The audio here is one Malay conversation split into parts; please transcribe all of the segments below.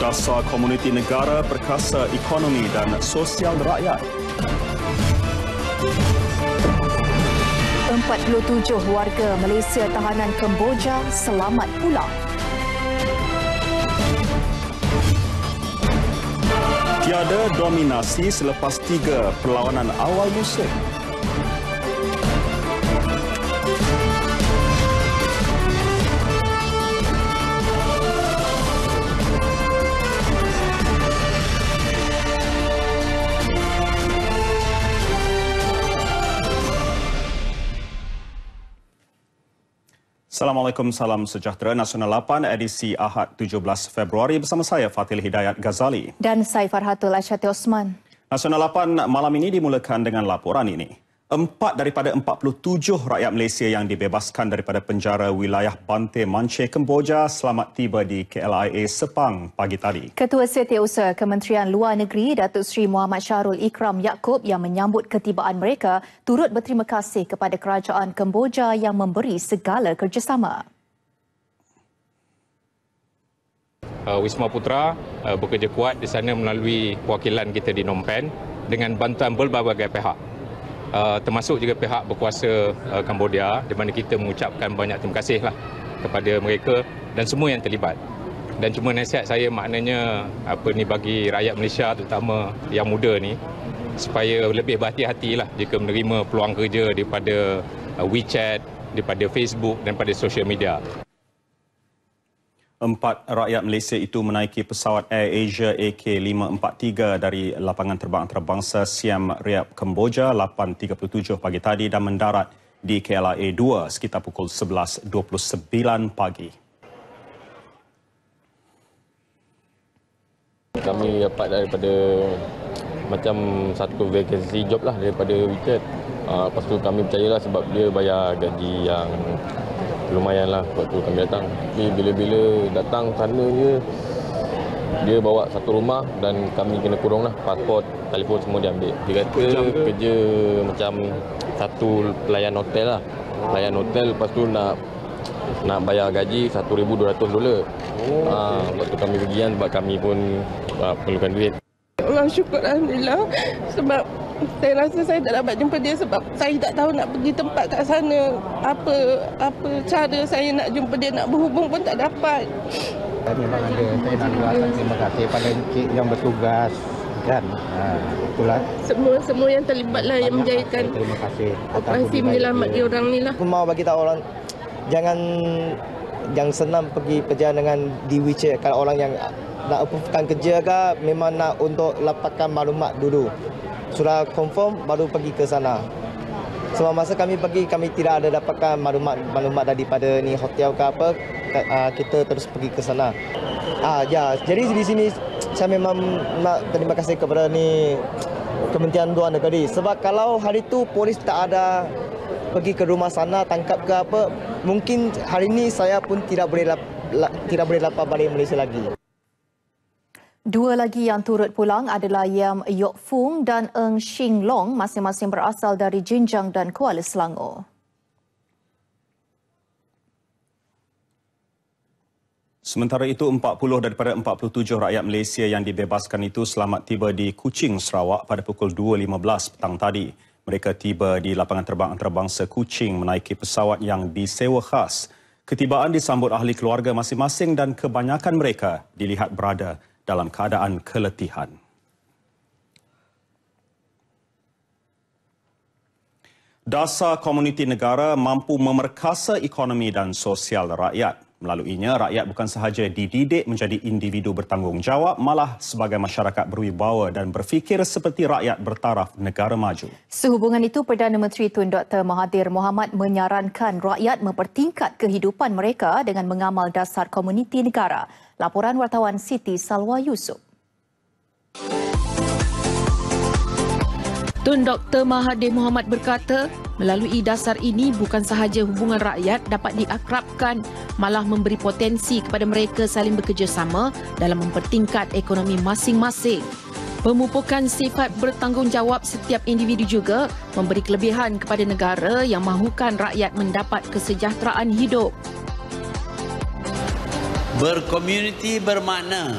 Dasar komuniti negara perkasa ekonomi dan sosial rakyat. 47 warga Malaysia tahanan Kemboja selamat pulang. Tiada dominasi selepas 3 perlawanan awal musim. Assalamualaikum, salam sejahtera. Nasional 8 edisi Ahad 17 Februari bersama saya Fatil Hidayat Ghazali. Dan saya Farhatul Aisyati Osman. Nasional 8 malam ini dimulakan dengan laporan ini. 4 daripada 47 rakyat Malaysia yang dibebaskan daripada penjara wilayah Bantai Manceh, Kemboja selamat tiba di KLIA Sepang pagi tadi. Ketua Setiausaha Kementerian Luar Negeri Datuk Seri Muhammad Syahrul Ikram Yaakob yang menyambut ketibaan mereka turut berterima kasih kepada kerajaan Kemboja yang memberi segala kerjasama. Wisma Putra bekerja kuat di sana melalui perwakilan kita di Phnom Penh dengan bantuan berbagai pihak. Termasuk juga pihak berkuasa Kamboja, di mana kita mengucapkan banyak terima kasihlah kepada mereka dan semua yang terlibat. Dan cuma nasihat saya maknanya bagi rakyat Malaysia terutama yang muda ni supaya lebih berhati-hatilah jika menerima peluang kerja daripada WeChat, daripada Facebook dan daripada social media. 4 rakyat Malaysia itu menaiki pesawat Air Asia AK543 dari lapangan terbang antarabangsa Siem Reap, Kemboja 8.37 pagi tadi dan mendarat di KLIA 2 sekitar pukul 11.29 pagi. Kami dapat daripada macam satu vacancy job lah daripada WeChat. Lepas tu kami percayalah sebab dia bayar gaji yang lumayan lah waktu kami datang. Tapi bila-bila datang sana dia bawa satu rumah dan kami kena kurung lah. Pasport, telefon semua dia ambil. Dia kata kerja macam satu pelayan hotel lah. Pelayan hotel lepas tu nak bayar gaji $1,200. Waktu kami pergi kan sebab kami pun perlukan duit. Allah syukur Alhamdulillah sebab saya rasa saya tak dapat jumpa dia sebab saya tak tahu nak pergi tempat kat sana. Apa cara saya nak jumpa dia, nak berhubung pun tak dapat. Memang ada, saya nak ucapkan terima kasih pada encik yang bertugas kan. Itulah. Semua yang terlibat lah yang menjadikan terima kasih operasi menyelamat dia orang ni lah. Aku mau bagi tahu orang jangan senang pergi kerja dengan di WeChat. Kalau orang yang nak approve-kan kerja ke memang nak untuk lapatkan maklumat dulu. Sudah confirm baru pergi ke sana. Sebab masa kami pergi kami tidak ada dapatkan maklumat daripada ni hotel ke apa, kita terus pergi ke sana. Jadi di sini saya memang nak terima kasih kepada ni Kementerian Luar Negeri sebab kalau hari tu polis tak ada pergi ke rumah sana tangkap ke apa, mungkin hari ini saya pun tidak boleh lapar balik Malaysia lagi. 2 lagi yang turut pulang adalah Yam Yok Fung dan Eng Shing Long, masing-masing berasal dari Jinjang dan Kuala Selangor. Sementara itu, 40 daripada 47 rakyat Malaysia yang dibebaskan itu selamat tiba di Kuching, Sarawak pada pukul 2.15 petang tadi. Mereka tiba di lapangan terbang antarabangsa Kuching menaiki pesawat yang disewa khas. Ketibaan disambut ahli keluarga masing-masing dan kebanyakan mereka dilihat berada dalam keadaan keletihan. Dasar komuniti negara mampu memerkasa ekonomi dan sosial rakyat. Melaluinya, rakyat bukan sahaja dididik menjadi individu bertanggungjawab, malah sebagai masyarakat berwibawa dan berfikir seperti rakyat bertaraf negara maju. Sehubungan itu, Perdana Menteri Tun Dr. Mahathir Mohamad menyarankan rakyat mempertingkat kehidupan mereka dengan mengamal dasar komuniti negara. Laporan wartawan Siti Salwa Yusof. Tun Dr. Mahathir Mohamad berkata, melalui dasar ini bukan sahaja hubungan rakyat dapat diakrabkan, malah memberi potensi kepada mereka saling bekerjasama dalam mempertingkat ekonomi masing-masing. Pemupukan sifat bertanggungjawab setiap individu juga memberi kelebihan kepada negara yang mahukan rakyat mendapat kesejahteraan hidup. Berkomuniti bermakna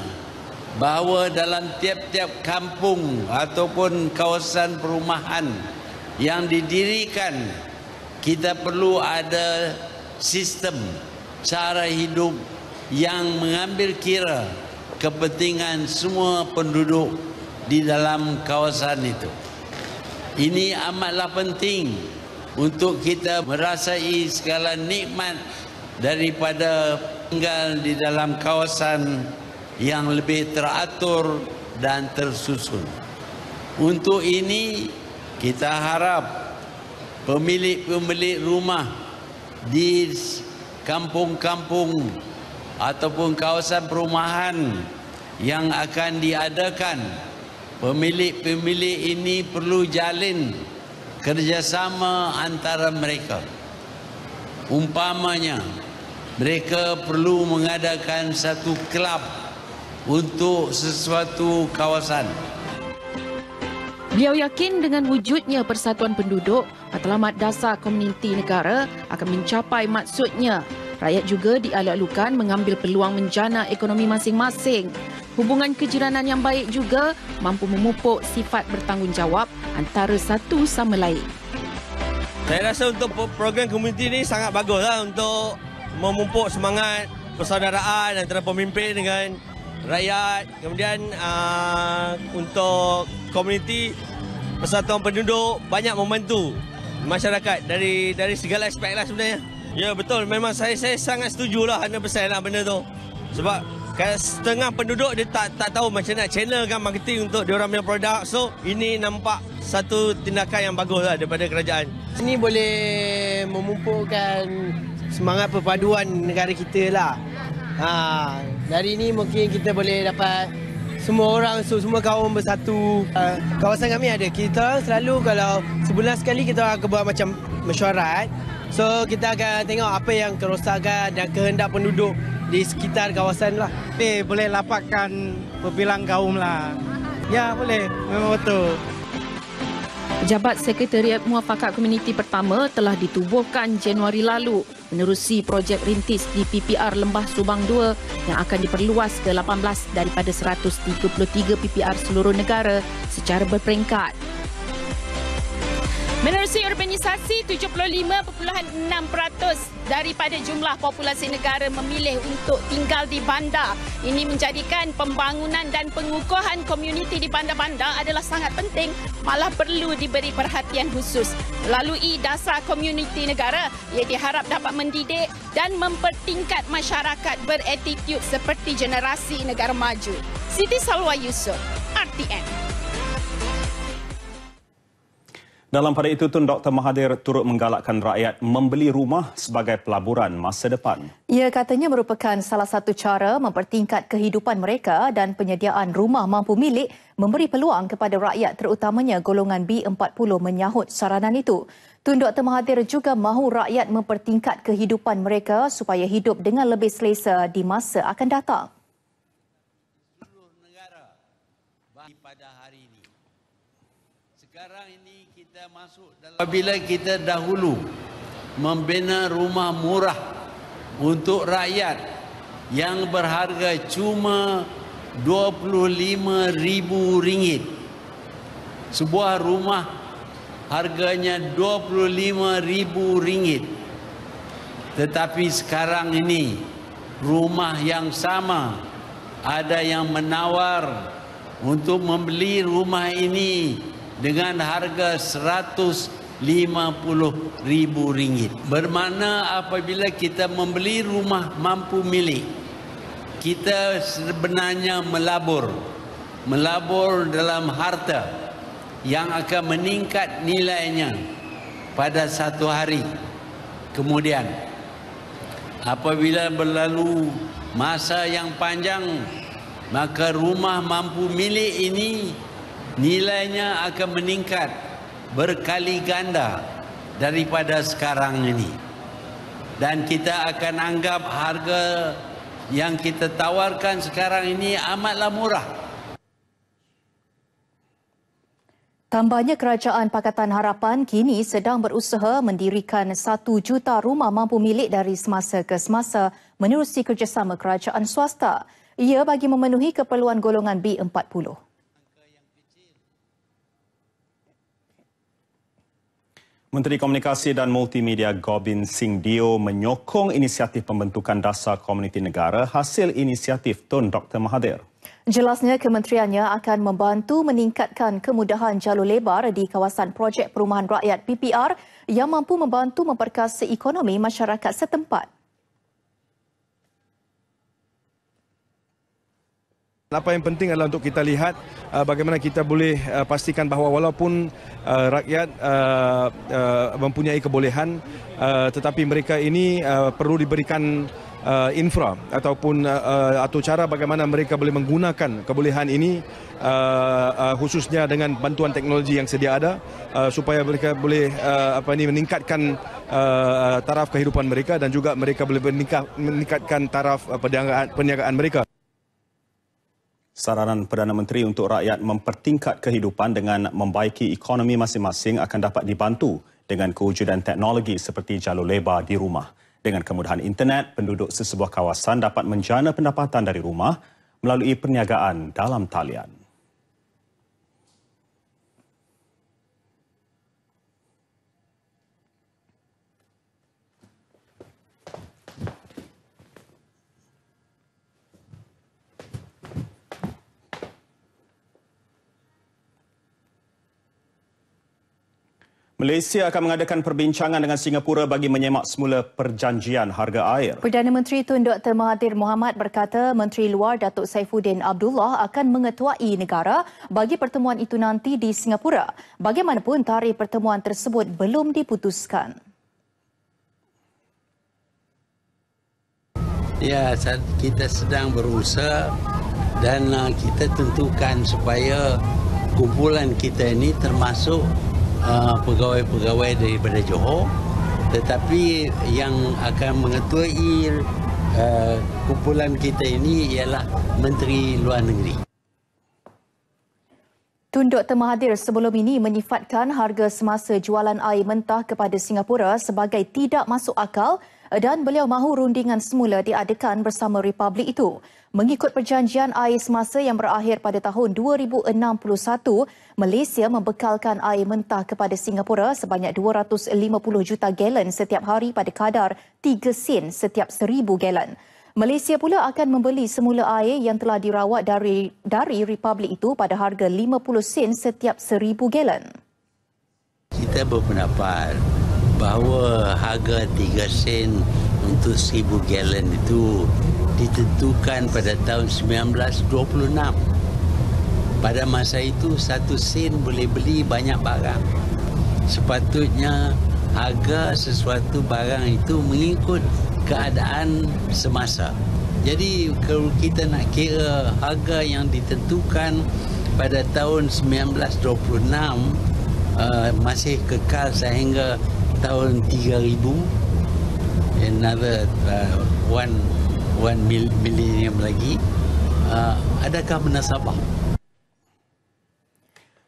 bahawa dalam tiap-tiap kampung ataupun kawasan perumahan yang didirikan, kita perlu ada sistem cara hidup yang mengambil kira kepentingan semua penduduk di dalam kawasan itu. Ini amatlah penting untuk kita merasai segala nikmat daripada tinggal di dalam kawasan yang lebih teratur dan tersusun. Untuk ini kita harap pemilik-pemilik rumah di kampung-kampung ataupun kawasan perumahan yang akan diadakan, pemilik-pemilik ini perlu jalin kerjasama antara mereka. Umpamanya, mereka perlu mengadakan satu kelab untuk sesuatu kawasan. Beliau yakin dengan wujudnya Persatuan Penduduk, Matlamat Dasar Komuniti Negara akan mencapai maksudnya. Rakyat juga dialok-alokkan mengambil peluang menjana ekonomi masing-masing. Hubungan kejiranan yang baik juga mampu memupuk sifat bertanggungjawab antara satu sama lain. Saya rasa untuk program komuniti ini sangat baguslah untuk memupuk semangat persaudaraan antara pemimpin dengan rakyat. Kemudian untuk komuniti Persatuan Penduduk banyak membantu masyarakat dari segala aspek lah sebenarnya. Ya betul, memang saya sangat setujulah 100% lah benda tu. Sebab setengah penduduk dia tak tahu macam nak channelkan marketing untuk diorang punya produk. So ini nampak satu tindakan yang bagus lah daripada kerajaan. Ini boleh memupukkan semangat perpaduan negara kita lah. Dari ini mungkin kita boleh dapat semua orang, semua kaum bersatu. Kawasan kami ada, kita selalu kalau sebulan sekali kita akan buat macam mesyuarat. So kita akan tengok apa yang kerosakan dan kehendak penduduk di sekitar kawasan lah. Boleh lapatkan berbilang kaum lah. Ya boleh, memang betul. Pejabat Sekretariat Muafakat Komuniti pertama telah ditubuhkan Januari lalu menerusi projek rintis di PPR Lembah Subang 2 yang akan diperluas ke 18 daripada 133 PPR seluruh negara secara berperingkat. Menerusi urbanisasi, 75.6% daripada jumlah populasi negara memilih untuk tinggal di bandar. Ini menjadikan pembangunan dan pengukuhan komuniti di bandar-bandar adalah sangat penting, malah perlu diberi perhatian khusus. Melalui dasar komuniti negara, ia diharap dapat mendidik dan mempertingkat masyarakat berattitut seperti generasi negara maju. Siti Salwa Yusof, RTN. Dalam pada itu, Tun Dr. Mahathir turut menggalakkan rakyat membeli rumah sebagai pelaburan masa depan. Ia katanya merupakan salah satu cara mempertingkat kehidupan mereka dan penyediaan rumah mampu milik memberi peluang kepada rakyat terutamanya golongan B40 menyahut saranan itu. Tun Dr. Mahathir juga mahu rakyat mempertingkat kehidupan mereka supaya hidup dengan lebih selesa di masa akan datang. Sekarang ini kita masuk dalam apabila kita dahulu membina rumah murah untuk rakyat yang berharga cuma RM25,000. Sebuah rumah harganya RM25,000. Tetapi sekarang ini rumah yang sama ada yang menawar untuk membeli rumah ini dengan harga RM150,000. Bermakna apabila kita membeli rumah mampu milik, kita sebenarnya melabur dalam harta yang akan meningkat nilainya pada satu hari. Kemudian apabila berlalu masa yang panjang, maka rumah mampu milik ini nilainya akan meningkat berkali ganda daripada sekarang ini. Dan kita akan anggap harga yang kita tawarkan sekarang ini amatlah murah. Tambahnya, Kerajaan Pakatan Harapan kini sedang berusaha mendirikan 1 juta rumah mampu milik dari semasa ke semasa menerusi kerjasama kerajaan swasta. Ia bagi memenuhi keperluan golongan B40. Menteri Komunikasi dan Multimedia Gobind Singh Dio menyokong inisiatif pembentukan dasar komuniti negara hasil inisiatif Tun Dr. Mahathir. Jelasnya kementeriannya akan membantu meningkatkan kemudahan jalur lebar di kawasan projek perumahan rakyat PPR yang mampu membantu memperkasa ekonomi masyarakat setempat. Apa yang penting adalah untuk kita lihat bagaimana kita boleh pastikan bahawa walaupun rakyat mempunyai kebolehan, tetapi mereka ini perlu diberikan infra ataupun atau cara bagaimana mereka boleh menggunakan kebolehan ini, khususnya dengan bantuan teknologi yang sedia ada, supaya mereka boleh meningkatkan taraf kehidupan mereka dan juga mereka boleh meningkatkan taraf perniagaan mereka. Saranan Perdana Menteri untuk rakyat mempertingkat kehidupan dengan membaiki ekonomi masing-masing akan dapat dibantu dengan kewujudan teknologi seperti jalur lebar di rumah. Dengan kemudahan internet, penduduk sesebuah kawasan dapat menjana pendapatan dari rumah melalui perniagaan dalam talian. Malaysia akan mengadakan perbincangan dengan Singapura bagi menyemak semula perjanjian harga air. Perdana Menteri Tun Dr. Mahathir Mohamad berkata Menteri Luar Datuk Saifuddin Abdullah akan mengetuai negara bagi pertemuan itu nanti di Singapura. Bagaimanapun tarikh pertemuan tersebut belum diputuskan. Ya, kita sedang berusaha dan kita tentukan supaya kumpulan kita ini termasuk pegawai-pegawai daripada Johor, tetapi yang akan mengetuai kumpulan kita ini ialah Menteri Luar Negeri. Tun Dr. Mahathir sebelum ini menyifatkan harga semasa jualan air mentah kepada Singapura sebagai tidak masuk akal dan beliau mahu rundingan semula diadakan bersama Republik itu. Mengikut perjanjian air semasa yang berakhir pada tahun 2061, Malaysia membekalkan air mentah kepada Singapura sebanyak 250 juta galen setiap hari pada kadar 3 sen setiap 1,000 galen. Malaysia pula akan membeli semula air yang telah dirawat dari Republik itu pada harga 50 sen setiap 1,000 galen. Kita berpendapat bahawa harga 3 sen untuk 1,000 galen itu ditentukan pada tahun 1926. Pada masa itu 1 sen boleh beli banyak barang. Sepatutnya harga sesuatu barang itu mengikut keadaan semasa. Jadi kalau kita nak kira harga yang ditentukan pada tahun 1926 masih kekal sehingga tahun 3000, another one millennium lagi, adakah menasabah?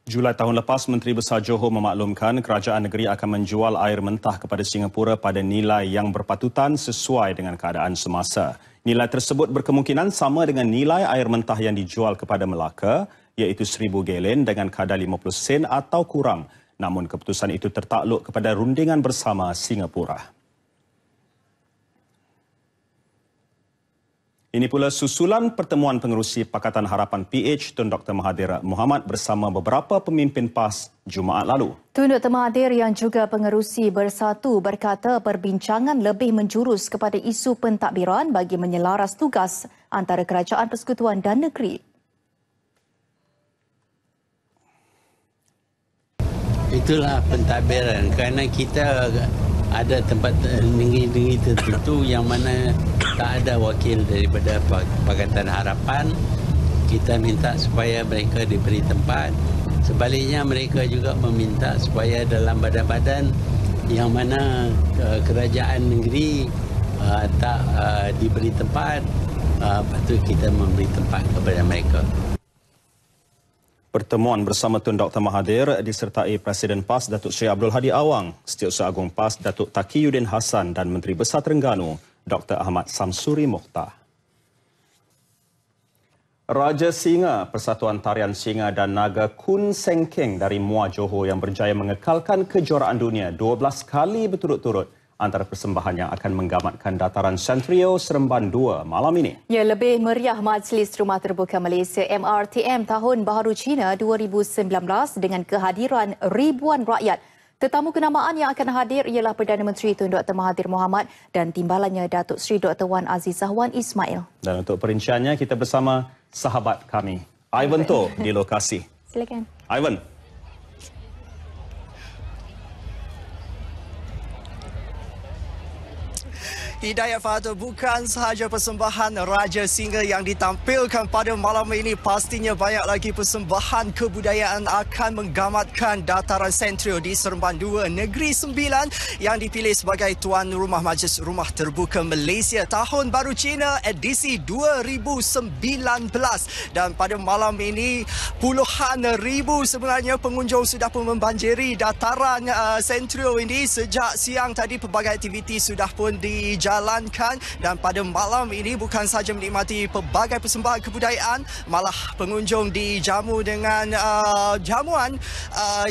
Julai tahun lepas, Menteri Besar Johor memaklumkan kerajaan negeri akan menjual air mentah kepada Singapura pada nilai yang berpatutan sesuai dengan keadaan semasa. Nilai tersebut berkemungkinan sama dengan nilai air mentah yang dijual kepada Melaka, iaitu 1,000 galen dengan kadar 50 sen atau kurang. Namun keputusan itu tertakluk kepada rundingan bersama Singapura. Ini pula susulan pertemuan pengerusi Pakatan Harapan PH Tun Dr. Mahathir Mohamad bersama beberapa pemimpin PAS Jumaat lalu. Tun Dr. Mahathir yang juga pengerusi Bersatu berkata perbincangan lebih menjurus kepada isu pentadbiran bagi menyelaras tugas antara kerajaan persekutuan dan negeri. Itulah pentadbiran kerana kita ada tempat negeri-negeri tertentu yang mana tak ada wakil daripada Pakatan Harapan. Kita minta supaya mereka diberi tempat. Sebaliknya mereka juga meminta supaya dalam badan-badan yang mana kerajaan negeri tak diberi tempat, patut kita memberi tempat kepada mereka. Pertemuan bersama Tun Dr. Mahathir disertai Presiden PAS Datuk Seri Abdul Hadi Awang, Setiausaha Agung PAS Datuk Taqiyuddin Hassan dan Menteri Besar Terengganu Dr. Ahmad Samsuri Mokhtar. Raja Singa, Persatuan Tarian Singa dan Naga Kun Seng Keng dari Muar Johor yang berjaya mengekalkan kejuaraan dunia 12 kali berturut-turut antara persembahan yang akan menggamatkan dataran Centrio Seremban 2 malam ini. Ya, lebih meriah Majlis Rumah Terbuka Malaysia MRTM Tahun Baharu Cina 2019 dengan kehadiran ribuan rakyat. Tetamu kenamaan yang akan hadir ialah Perdana Menteri Tun Dr. Mahathir Mohamad dan timbalannya Datuk Seri Dr. Wan Azizah Wan Ismail. Dan untuk perinciannya kita bersama sahabat kami, Ivan To di lokasi. Silakan. Ivan. Hidayat Fatul, bukan sahaja persembahan Raja Singa yang ditampilkan pada malam ini, pastinya banyak lagi persembahan kebudayaan akan menggamatkan dataran Centrio di Seremban 2 Negeri Sembilan yang dipilih sebagai tuan rumah Majlis Rumah Terbuka Malaysia Tahun Baru Cina edisi 2019. Dan pada malam ini puluhan ribu sebenarnya pengunjung sudah pun membanjiri dataran Centrio ini. Sejak siang tadi pelbagai aktiviti sudah pun dijalankan, dan pada malam ini bukan sahaja menikmati pelbagai persembahan kebudayaan, malah pengunjung dijamu dengan jamuan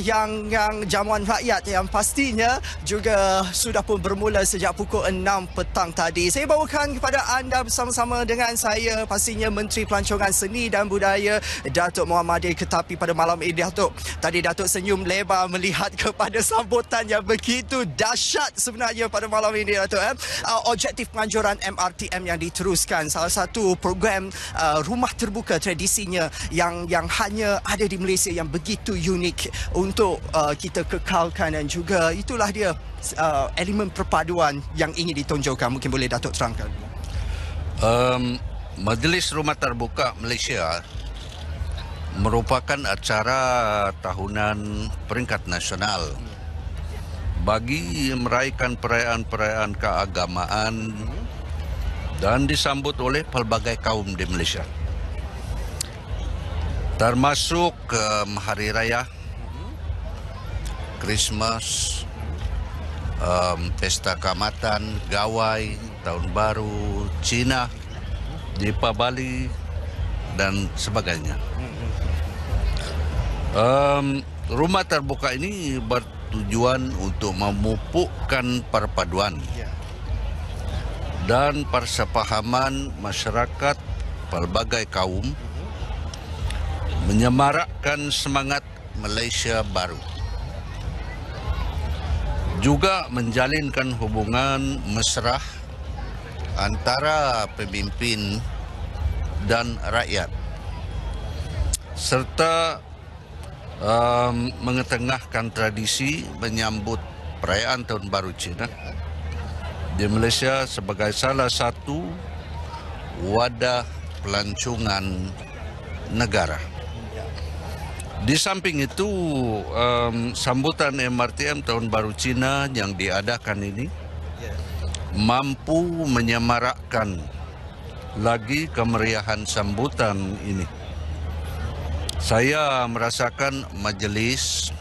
yang jamuan rakyat yang pastinya juga sudah pun bermula sejak pukul 6 petang tadi. Saya bawakan kepada anda bersama-sama dengan saya pastinya Menteri Pelancongan Seni dan Budaya Datuk Muhammadir Ketapi pada malam ini. Datuk, tadi Datuk senyum lebar melihat kepada sambutan yang begitu dahsyat sebenarnya pada malam ini, Datuk. Objektif penganjuran MRTM yang diteruskan, salah satu program rumah terbuka tradisinya yang hanya ada di Malaysia yang begitu unik untuk kita kekalkan, dan juga itulah dia elemen perpaduan yang ingin ditonjolkan. Mungkin boleh Datuk terangkan. Majlis Rumah Terbuka Malaysia merupakan acara tahunan peringkat nasional bagi meraihkan perayaan-perayaan keagamaan dan disambut oleh pelbagai kaum di Malaysia. Termasuk Hari Raya, Christmas, Pesta Kaamatan, Gawai, Tahun Baru Cina, Deepavali dan sebagainya. Rumah terbuka ini tujuan untuk memupukkan perpaduan dan persepahaman masyarakat pelbagai kaum, menyemarakkan semangat Malaysia baru, juga menjalinkan hubungan mesra antara pemimpin dan rakyat, serta mengetengahkan tradisi menyambut perayaan Tahun Baru Cina di Malaysia sebagai salah satu wadah pelancongan negara. Di samping itu, sambutan MRTM Tahun Baru Cina yang diadakan ini mampu menyemarakkan lagi kemeriahan sambutan ini. Saya merasakan majlis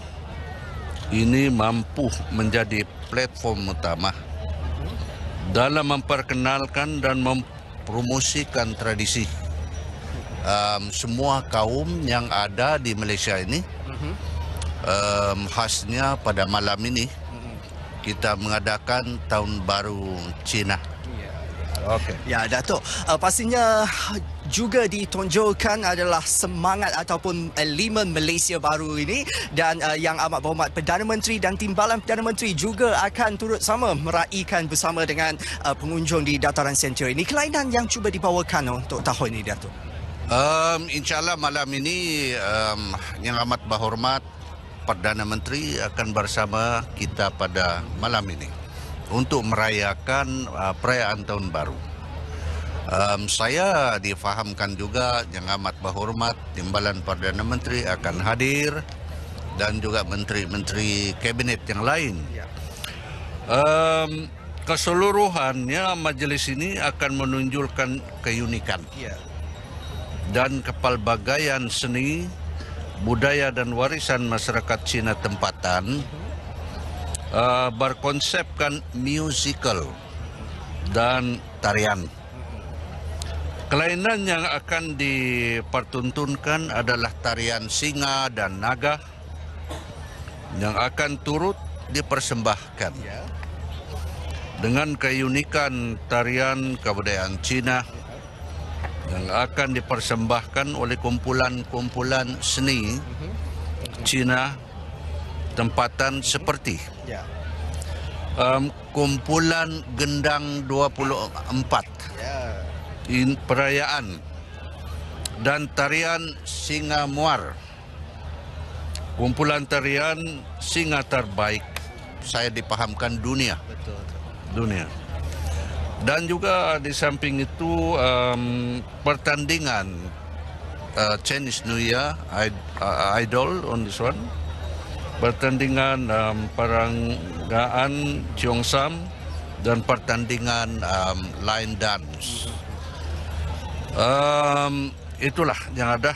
ini mampu menjadi platform utama dalam memperkenalkan dan mempromosikan tradisi semua kaum yang ada di Malaysia ini. Khasnya pada malam ini kita mengadakan Tahun Baru Cina. Okey. Ya, Datuk. Pastinya juga ditonjolkan adalah semangat ataupun elemen Malaysia baru ini, dan yang amat berhormat Perdana Menteri dan timbalan Perdana Menteri juga akan turut sama meraihkan bersama dengan pengunjung di dataran Centrio ini. Kelainan yang cuba dibawakan untuk tahun ini, Datuk? InsyaAllah malam ini yang amat berhormat Perdana Menteri akan bersama kita pada malam ini untuk merayakan perayaan Tahun Baru. Saya difahamkan juga yang amat berhormat timbalan Perdana Menteri akan hadir dan juga menteri-menteri kabinet yang lain. Keseluruhannya majlis ini akan menunjukkan keunikan dan kepelbagaian seni, budaya dan warisan masyarakat Cina tempatan, berkonsepkan musical dan tarian. Kelainan yang akan dipertuntunkan adalah tarian singa dan naga yang akan turut dipersembahkan dengan keunikan tarian kebudayaan Cina yang akan dipersembahkan oleh kumpulan-kumpulan seni Cina tempatan seperti kumpulan Gendang 24 perayaan dan tarian Singa Muar, kumpulan tarian singa terbaik saya dipahamkan dunia. Dan juga di samping itu pertandingan Chinese New Year Idol on this one, pertandingan peranggaan Cheongsam dan pertandingan line dance. Itulah yang ada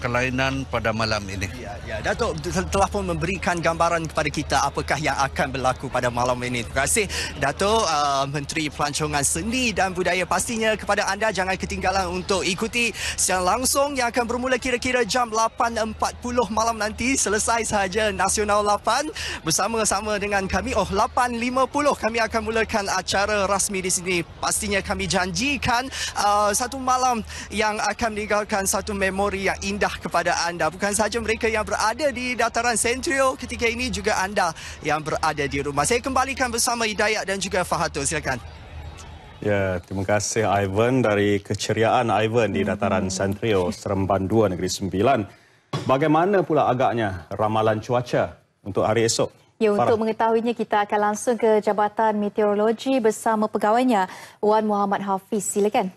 kelainan pada malam ini. Ya, Datuk telah pun memberikan gambaran kepada kita apakah yang akan berlaku pada malam ini. Terima kasih Datuk Menteri Pelancongan Seni dan Budaya. Pastinya kepada anda jangan ketinggalan untuk ikuti secara langsung yang akan bermula kira-kira jam 8.40 malam nanti. Selesai sahaja Nasional 8 bersama-sama dengan kami. 8.50 kami akan mulakan acara rasmi di sini. Pastinya kami janjikan satu malam yang akan meninggalkan satu memori yang indah kepada anda. Bukan sahaja mereka yang berada di dataran Sentrio ketika ini, juga anda yang berada di rumah. Saya kembalikan bersama Hidayat dan juga Fahatul. Silakan. Ya, terima kasih Ivan. Dari keceriaan Ivan di dataran Sentrio, Seremban 2 Negeri Sembilan. Bagaimana pula agaknya ramalan cuaca untuk hari esok? Ya, untuk mengetahuinya kita akan langsung ke Jabatan Meteorologi bersama pegawainya, Wan Muhammad Hafiz. Silakan.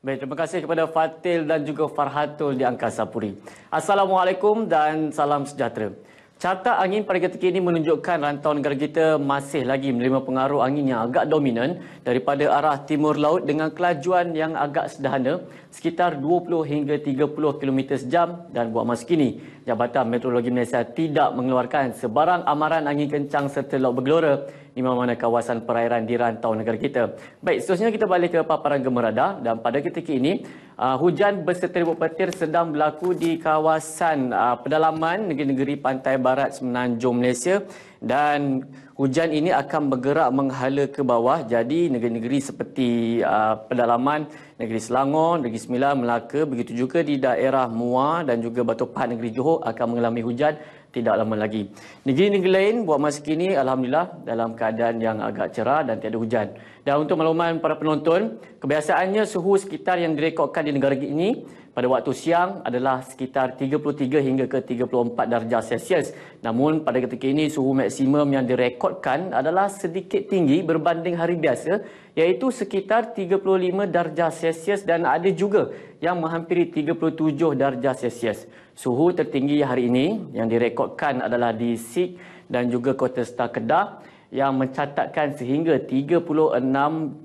Baik, terima kasih kepada Fatil dan juga Farhatul di Angkasa Puri. Assalamualaikum dan salam sejahtera. Carta angin pada ketika ini menunjukkan rantau negara kita masih lagi menerima pengaruh angin yang agak dominan daripada arah timur laut dengan kelajuan yang agak sederhana sekitar 20 hingga 30 km sejam, dan buat masa kini Jabatan Meteorologi Malaysia tidak mengeluarkan sebarang amaran angin kencang serta laut bergelora di mana-mana kawasan perairan di rantau negara kita. Baik, seterusnya kita balik ke paparan gemerada, dan pada ketika ini hujan berseteribut petir sedang berlaku di kawasan pedalaman negeri-negeri pantai barat semenanjung Malaysia, dan hujan ini akan bergerak menghala ke bawah. Jadi negeri-negeri seperti pedalaman negeri Selangor, Negeri Sembilan, Melaka, begitu juga di daerah Muar dan juga Batu Pahat negeri Johor akan mengalami hujan tidak lama lagi. Negeri-negeri lain buat masa kini alhamdulillah dalam keadaan yang agak cerah dan tiada hujan. Dan untuk makluman para penonton, kebiasaannya suhu sekitar yang direkodkan di negara ini pada waktu siang adalah sekitar 33 hingga ke 34 darjah Celsius. Namun pada ketika ini suhu maksimum yang direkodkan adalah sedikit tinggi berbanding hari biasa, iaitu sekitar 35 darjah Celsius, dan ada juga yang menghampiri 37 darjah Celsius. Suhu tertinggi hari ini yang direkodkan adalah di Sik dan juga Kota Star Kedah yang mencatatkan sehingga 36.7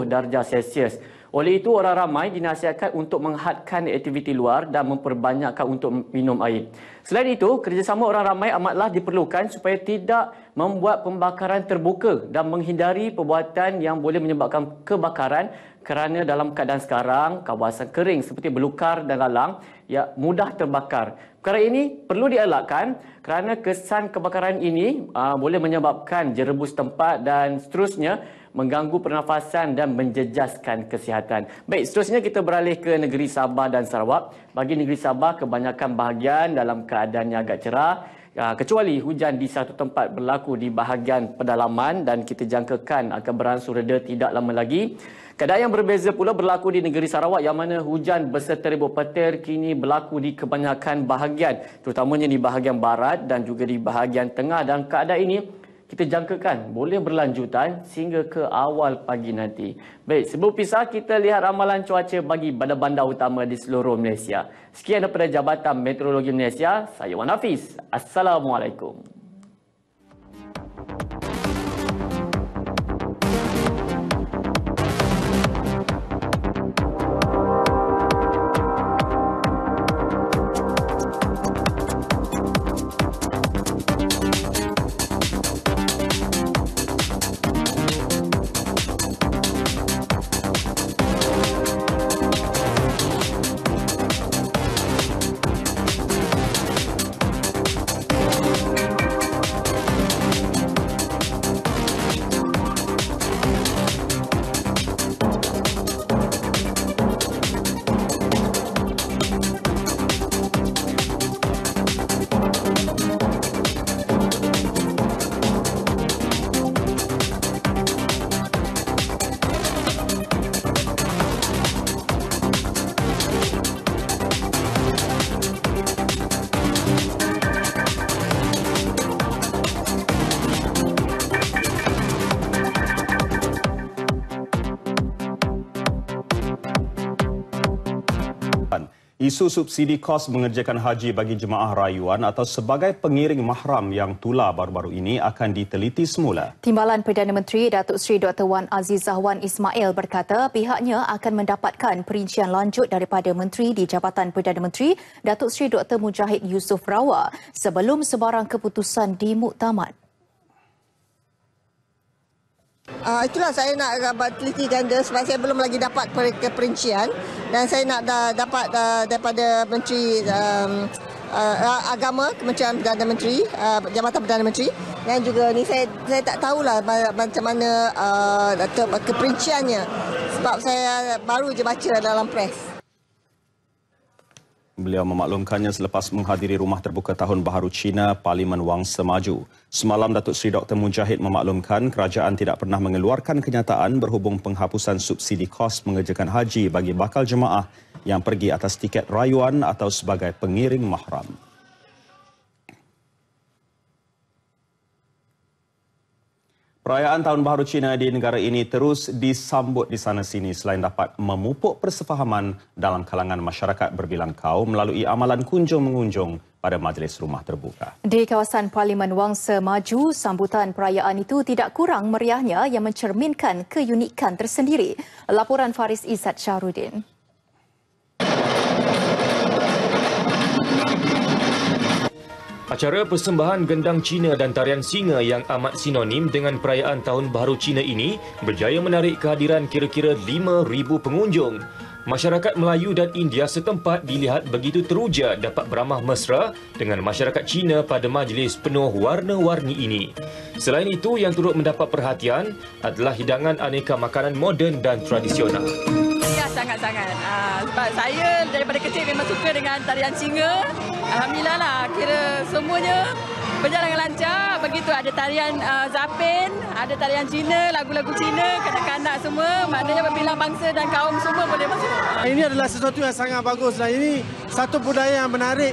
darjah Celsius. Oleh itu, orang ramai dinasihatkan untuk menghadkan aktiviti luar dan memperbanyakkan untuk minum air. Selain itu, kerjasama orang ramai amatlah diperlukan supaya tidak membuat pembakaran terbuka dan menghindari perbuatan yang boleh menyebabkan kebakaran, kerana dalam keadaan sekarang, kawasan kering seperti belukar dan lalang ya mudah terbakar. Perkara ini perlu dielakkan kerana kesan kebakaran ini boleh menyebabkan jerebus tempat dan seterusnya mengganggu pernafasan dan menjejaskan kesihatan. Baik, seterusnya kita beralih ke negeri Sabah dan Sarawak. Bagi negeri Sabah, kebanyakan bahagian dalam keadaan yang agak cerah, kecuali hujan di satu tempat berlaku di bahagian pedalaman dan kita jangkakan akan beransur reda tidak lama lagi. Keadaan yang berbeza pula berlaku di negeri Sarawak yang mana hujan berseteribut petir kini berlaku di kebanyakan bahagian, terutamanya di bahagian barat dan juga di bahagian tengah, dan keadaan ini kita jangkakan boleh berlanjutan sehingga ke awal pagi nanti. Baik, sebelum pisah kita lihat ramalan cuaca bagi bandar-bandar utama di seluruh Malaysia. Sekian daripada Jabatan Meteorologi Malaysia, saya Wan Hafiz. Assalamualaikum. Isu subsidi kos mengerjakan haji bagi jemaah rayuan atau sebagai pengiring mahram yang tular baru-baru ini akan diteliti semula. Timbalan Perdana Menteri Datuk Seri Dr. Wan Azizah Wan Ismail berkata pihaknya akan mendapatkan perincian lanjut daripada Menteri di Jabatan Perdana Menteri Datuk Seri Dr. Mujahid Yusof Rawal sebelum sebarang keputusan dimuktamad. Itulah saya nak teliti ganda sebab saya belum lagi dapat keperincian dan saya nak dapat daripada Menteri Agama, Kementerian Perdana Menteri, Jabatan Perdana Menteri, dan juga ni saya tak tahulah macam mana keperinciannya sebab saya baru je baca dalam pres. Beliau memaklumkannya selepas menghadiri Rumah Terbuka Tahun Baharu Cina Parlimen Wangsa Maju. Semalam Datuk Seri Dr. Mujahid memaklumkan kerajaan tidak pernah mengeluarkan kenyataan berhubung penghapusan subsidi kos mengerjakan haji bagi bakal jemaah yang pergi atas tiket rayuan atau sebagai pengiring mahram. Perayaan Tahun Baharu Cina di negara ini terus disambut di sana-sini selain dapat memupuk persefahaman dalam kalangan masyarakat berbilang kaum melalui amalan kunjung-mengunjung pada majlis rumah terbuka. Di kawasan Parlimen Wangsa Maju, sambutan perayaan itu tidak kurang meriahnya yang mencerminkan keunikan tersendiri. Laporan Faris Izzat Syahrudin. Acara persembahan gendang Cina dan tarian singa yang amat sinonim dengan perayaan Tahun Baharu Cina ini berjaya menarik kehadiran kira-kira 5,000 pengunjung. Masyarakat Melayu dan India setempat dilihat begitu teruja dapat beramah mesra dengan masyarakat Cina pada majlis penuh warna-warni ini. Selain itu, yang turut mendapat perhatian adalah hidangan aneka makanan moden dan tradisional. Ya, sangat-sangat. Sebab saya daripada kecil memang suka dengan tarian singa. Alhamdulillah lah, kira semuanya berjalan dengan lancar. Begitu ada tarian Zapin, ada tarian Cina, lagu-lagu Cina, kanak-kanak semua. Maknanya berbilang bangsa dan kaum semua boleh masuk. Ini adalah sesuatu yang sangat bagus dan ini satu budaya yang menarik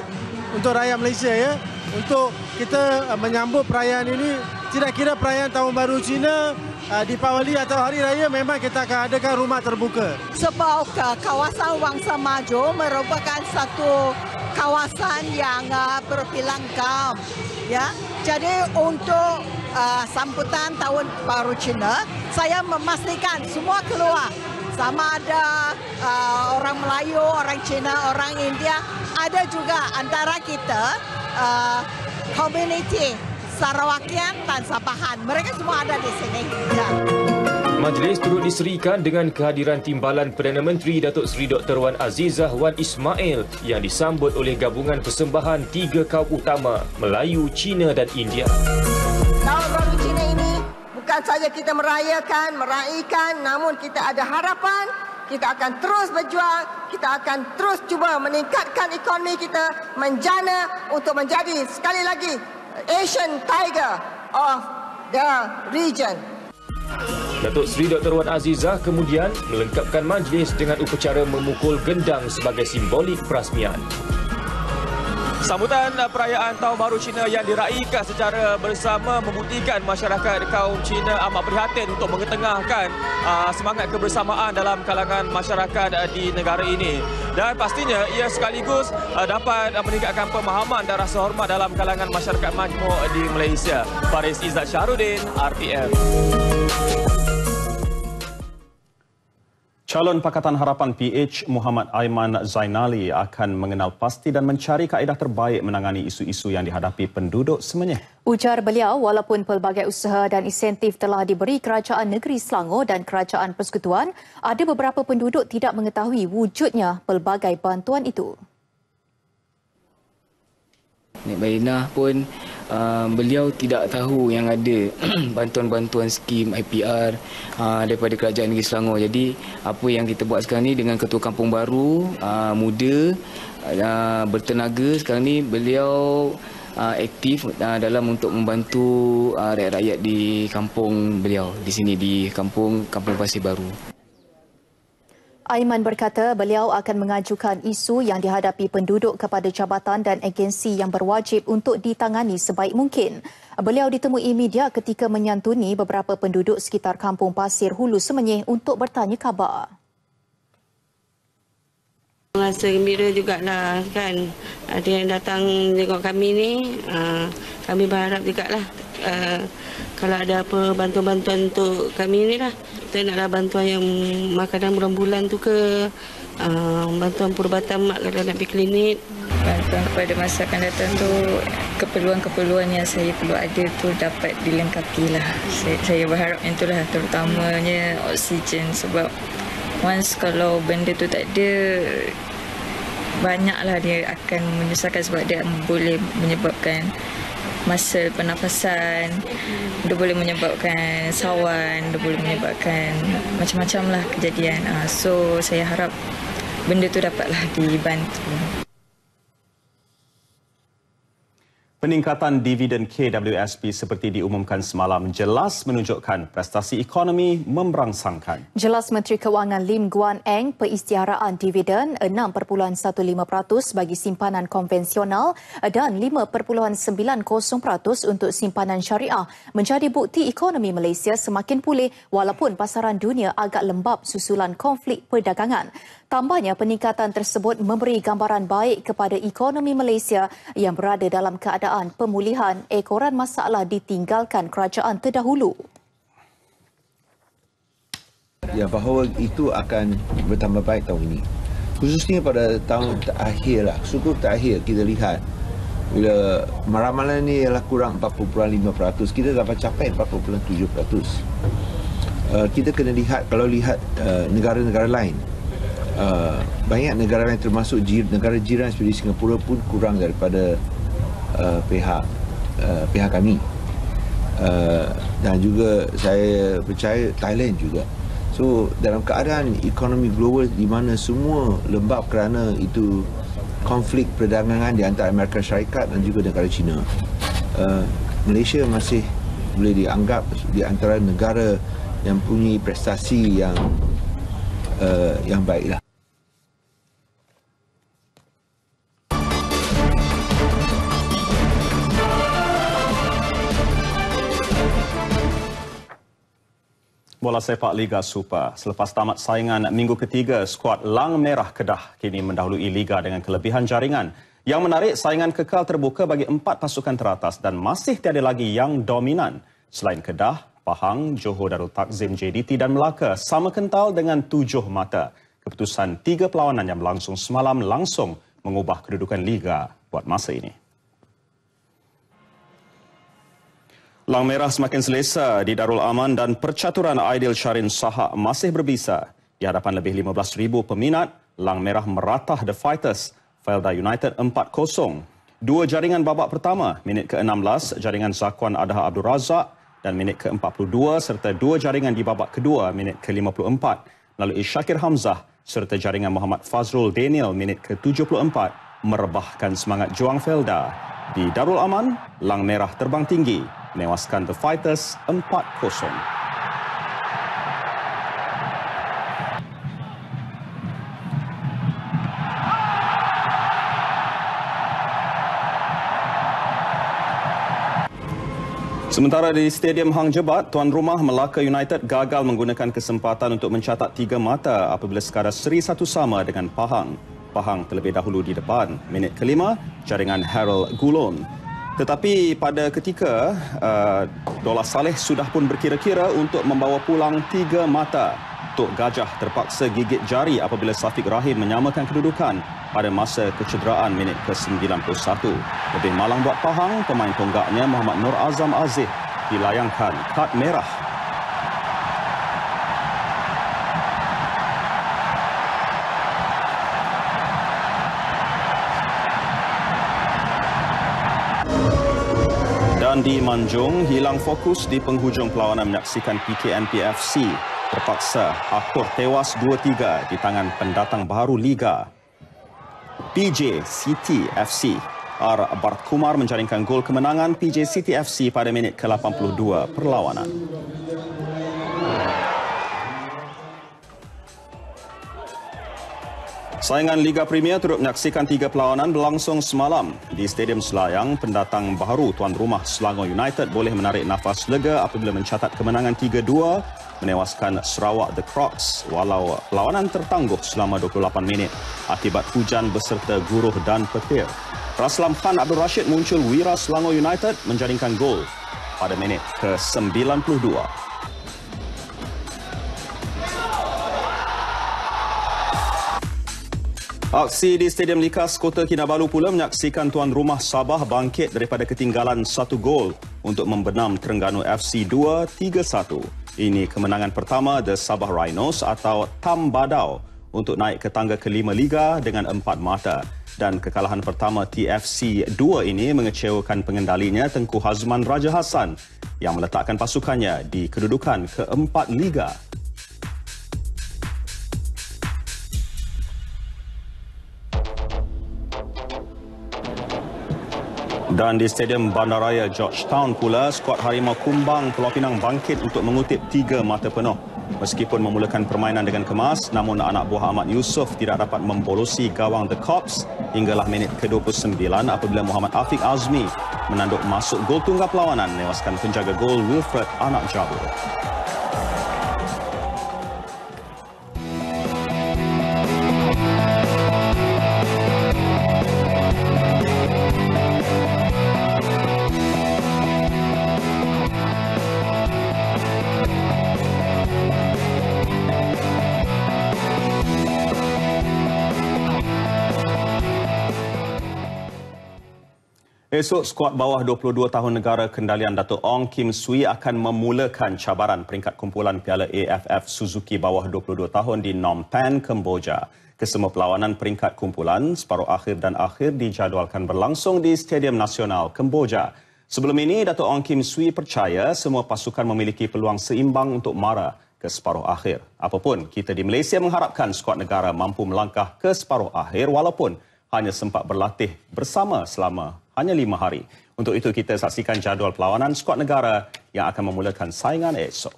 untuk rakyat Malaysia ya. Untuk kita menyambut perayaan ini, tidak kira perayaan Tahun Baru Cina, Deepawali atau Hari Raya, memang kita akan adakan rumah terbuka. Sebab kawasan Wangsa Maju merupakan satu kawasan yang berbilang kaum. Ya, jadi untuk sambutan Tahun Baru Cina, saya memastikan semua keluar. Sama ada orang Melayu, orang Cina, orang India, ada juga antara kita komuniti Sarawakian dan Sabahan. Mereka semua ada di sini. Ya. Majlis turut diserikan dengan kehadiran Timbalan Perdana Menteri Datuk Seri Dr. Wan Azizah Wan Ismail yang disambut oleh gabungan persembahan 3 kaum utama Melayu, Cina dan India. Tahun Baru Cina ini bukan saja kita meraihkan, namun kita ada harapan, kita akan terus berjuang, kita akan terus cuba meningkatkan ekonomi kita, menjana untuk menjadi sekali lagi Asian Tiger of the region. Datuk Seri Dr. Wan Azizah kemudian melengkapkan majlis dengan upacara memukul gendang sebagai simbolik perasmian. Sambutan perayaan Tahun Baru Cina yang diraihkan secara bersama membuktikan masyarakat kaum Cina amat prihatin untuk mengetengahkan semangat kebersamaan dalam kalangan masyarakat di negara ini. Dan pastinya ia sekaligus dapat meningkatkan pemahaman dan rasa hormat dalam kalangan masyarakat majmuk di Malaysia. Faris Izzat Syahrudin, RTM. Calon Pakatan Harapan PH Muhammad Aiman Zainali akan mengenal pasti dan mencari kaedah terbaik menangani isu-isu yang dihadapi penduduk semenyih. Ujar beliau, walaupun pelbagai usaha dan insentif telah diberi Kerajaan Negeri Selangor dan Kerajaan Persekutuan, ada beberapa penduduk tidak mengetahui wujudnya pelbagai bantuan itu. Nek Bainah pun beliau tidak tahu yang ada bantuan-bantuan skim IPR daripada Kerajaan Negeri Selangor. Jadi apa yang kita buat sekarang ni dengan Ketua Kampung Baru muda bertenaga sekarang ni, beliau aktif dalam untuk membantu rakyat-rakyat di kampung beliau di sini di Kampung Pasir Baru. Aiman berkata beliau akan mengajukan isu yang dihadapi penduduk kepada jabatan dan agensi yang berwajib untuk ditangani sebaik mungkin. Beliau ditemui media ketika menyantuni beberapa penduduk sekitar Kampung Pasir Hulu Semenyih untuk bertanya khabar. Rasa gembira jugalah kan. Ada yang datang tengok kami ni. Kami berharap jugalah kalau ada apa bantuan-bantuan untuk kami ni lah. Kita naklah bantuan yang makanan bulan-bulan tu ke. Bantuan perubatan mak kalau nak pergi klinik. Bantuan kepada masa akan datang tu, keperluan-keperluan yang saya perlu ada tu dapat dilengkapi lah. Saya berharap yang itulah, terutamanya oksigen, sebab once kalau benda tu tak ada, banyaklah dia akan menyusahkan, sebab dia boleh menyebabkan masa pernafasan, dia boleh menyebabkan sawan, dia boleh menyebabkan macam-macam lah kejadian. So saya harap benda tu dapatlah dibantu. Peningkatan dividen KWSP seperti diumumkan semalam jelas menunjukkan prestasi ekonomi memberangsangkan. Jelas Menteri Kewangan Lim Guan Eng, peristiaraan dividen 6.15% bagi simpanan konvensional dan 5.90% untuk simpanan syariah menjadi bukti ekonomi Malaysia semakin pulih walaupun pasaran dunia agak lembab susulan konflik perdagangan. Tambahnya, peningkatan tersebut memberi gambaran baik kepada ekonomi Malaysia yang berada dalam keadaan pemulihan ekoran masalah ditinggalkan kerajaan terdahulu. Ya, bahawa itu akan bertambah baik tahun ini. Khususnya pada tahun terakhir lah, syukur terakhir kita lihat bila ramalan ini ialah kurang 4.5%, kita dapat capai 4.7%. Kita kena lihat, kalau lihat negara-negara lain, banyak negara lain termasuk negara jiran seperti Singapura pun kurang daripada pihak kami, dan juga saya percaya Thailand juga. So dalam keadaan ekonomi global di mana semua lembab kerana itu konflik perdagangan di antara Amerika Syarikat dan juga negara China, Malaysia masih boleh dianggap di antara negara yang punya prestasi yang baiklah. Bola sepak Liga Super. Selepas tamat saingan minggu ketiga, skuad Lang Merah Kedah kini mendahului Liga dengan kelebihan jaringan. Yang menarik, saingan kekal terbuka bagi 4 pasukan teratas dan masih tiada lagi yang dominan. Selain Kedah, Pahang, Johor Darul Takzim, JDT dan Melaka sama kental dengan 7 mata. Keputusan 3 perlawanan yang berlangsung semalam langsung mengubah kedudukan Liga buat masa ini. Lang Merah semakin selesa di Darul Aman dan percaturan Aidil Syarin Sahak masih berbisa. Di hadapan lebih 15,000 peminat, Lang Merah meratah The Fighters, Felda United 4-0. 2 jaringan babak pertama, minit ke-16, jaringan Zakwan Adha Abdul Razak dan minit ke-42 serta 2 jaringan di babak kedua, minit ke-54. Melalui Syakir Hamzah serta jaringan Muhammad Fazrul Daniel, minit ke-74, merebahkan semangat juang Felda. Di Darul Aman, Lang Merah terbang tinggi, menewaskan The Fighters 4-0. Sementara di Stadium Hang Jebat, tuan rumah Melaka United gagal menggunakan kesempatan untuk mencatat 3 mata apabila sekadar seri 1 sama dengan Pahang. Pahang terlebih dahulu di depan. Minit ke-5, jaringan Harold Gulon. Tetapi pada ketika Dollah Saleh sudah pun berkira-kira untuk membawa pulang 3 mata, Tok Gajah terpaksa gigit jari apabila Safiq Rahim menyamakan kedudukan pada masa kecederaan minit ke-91. Lebih malang buat Pahang, pemain tonggaknya Muhammad Nur Azam Aziz dilayangkan kad merah. Dan di Manjung, hilang fokus di penghujung perlawanan menyaksikan PKNP FC terpaksa akur tewas 2-3 di tangan pendatang baru Liga. PJ City FC. R. Bart Kumar menjaringkan gol kemenangan PJ City FC pada minit ke-82 perlawanan. Saingan Liga Premier turut menyaksikan 3 perlawanan berlangsung semalam. Di Stadium Selayang, pendatang baharu tuan rumah Selangor United boleh menarik nafas lega apabila mencatat kemenangan 3-2 menewaskan Sarawak The Crocs walau perlawanan tertangguh selama 28 minit akibat hujan beserta guruh dan petir. Raslam Khan Abdul Rashid muncul wira Selangor United menjaringkan gol pada minit ke-92. Aksi di Stadium Likas Kota Kinabalu pula menyaksikan tuan rumah Sabah bangkit daripada ketinggalan 1 gol untuk membenam Terengganu FC 2-3-1. Ini kemenangan pertama The Sabah Rhinos atau Tam Badau untuk naik ke tangga ke-5 Liga dengan 4 mata. Dan kekalahan pertama TFC 2 ini mengecewakan pengendalinya Tengku Hazman Raja Hassan yang meletakkan pasukannya di kedudukan ke-4 Liga. Dan di Stadium Bandaraya Georgetown pula, skuad Harimau Kumbang Pulau Pinang bangkit untuk mengutip 3 mata penuh. Meskipun memulakan permainan dengan kemas, namun anak buah Ahmad Yusof tidak dapat membolosi gawang The Cops hinggalah minit ke-29 apabila Muhammad Afiq Azmi menanduk masuk gol tunggal perlawanan menewaskan penjaga gol Wilfred Anak Jabur. Esok, skuad bawah 22 tahun negara kendalian Datuk Ong Kim Swee akan memulakan cabaran peringkat kumpulan Piala AFF Suzuki bawah 22 tahun di Phnom Penh, Kemboja. Kesemua perlawanan peringkat kumpulan separuh akhir dan akhir dijadualkan berlangsung di Stadium Nasional Kemboja. Sebelum ini, Datuk Ong Kim Swee percaya semua pasukan memiliki peluang seimbang untuk mara ke separuh akhir. Apapun, kita di Malaysia mengharapkan skuad negara mampu melangkah ke separuh akhir walaupun hanya sempat berlatih bersama selama hanya 5 hari. Untuk itu, kita saksikan jadual perlawanan skuad negara yang akan memulakan saingan esok.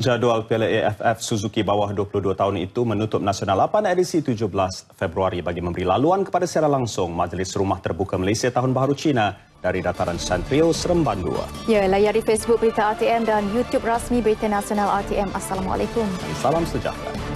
Jadual Piala AFF Suzuki bawah 22 tahun itu menutup Nasional 8 edisi 17 Februari bagi memberi laluan kepada secara langsung Majlis Rumah Terbuka Malaysia Tahun Baharu Cina dari dataran Santrio Seremban 2. Ya, layari Facebook Berita RTM dan YouTube rasmi Berita Nasional RTM. Assalamualaikum. Salam sejahtera.